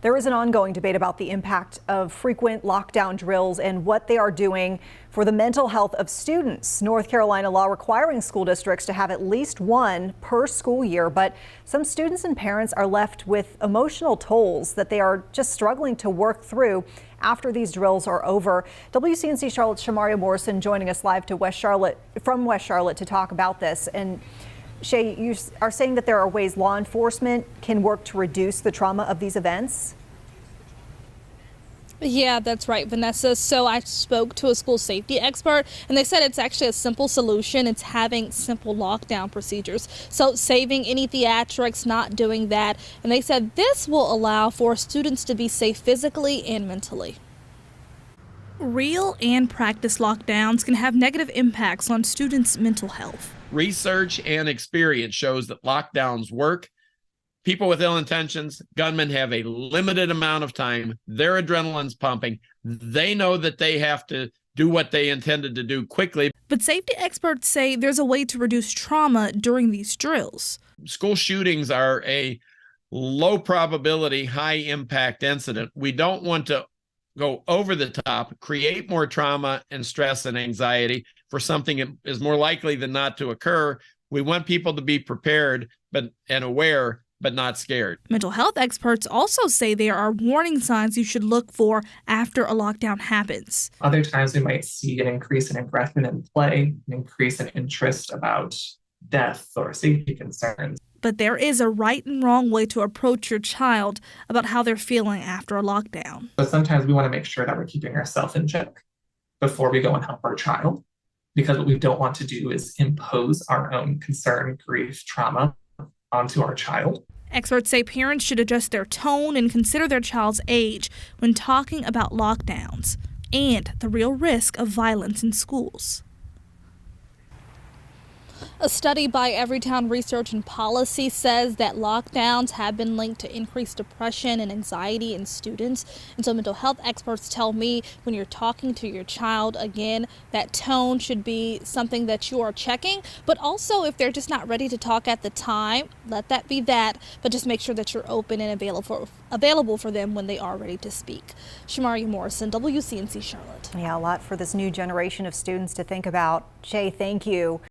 There is an ongoing debate about the impact of frequent lockdown drills and what they are doing for the mental health of students. North Carolina law requiring school districts to have at least one per school year, but some students and parents are left with emotional tolls that they are just struggling to work through after these drills are over. WCNC Charlotte's Shamaria Morrison joining us live from West Charlotte to talk about this. And Shay, you are saying that there are ways law enforcement can work to reduce the trauma of these events? Yeah, that's right, Vanessa. So I spoke to a school safety expert and they said it's actually a simple solution. It's having simple lockdown procedures. So saving any theatrics, not doing that. And they said this will allow for students to be safe physically and mentally. Real and practice lockdowns can have negative impacts on students' mental health. Research and experience shows that lockdowns work. People with ill intentions, gunmen, have a limited amount of time. Their adrenaline's pumping. They know that they have to do what they intended to do quickly. But safety experts say there's a way to reduce trauma during these drills. School shootings are a low probability, high impact incident. We don't want to go over the top, create more trauma and stress and anxiety for something that is more likely than not to occur. We want people to be prepared and aware, but not scared. Mental health experts also say there are warning signs you should look for after a lockdown happens. Other times we might see an increase in aggression in play, an increase in interest about death or safety concerns. But there is a right and wrong way to approach your child about how they're feeling after a lockdown. But sometimes we want to make sure that we're keeping ourselves in check before we go and help our child, because what we don't want to do is impose our own concern, grief, trauma onto our child. Experts say parents should adjust their tone and consider their child's age when talking about lockdowns and the real risk of violence in schools. A study by Everytown Research and Policy says that lockdowns have been linked to increased depression and anxiety in students. And so mental health experts tell me when you're talking to your child, again, that tone should be something that you are checking. But also, if they're just not ready to talk at the time, let that be that. But just make sure that you're open and available for them when they are ready to speak. Shamaria Morrison, WCNC Charlotte. Yeah, a lot for this new generation of students to think about. Shay, thank you.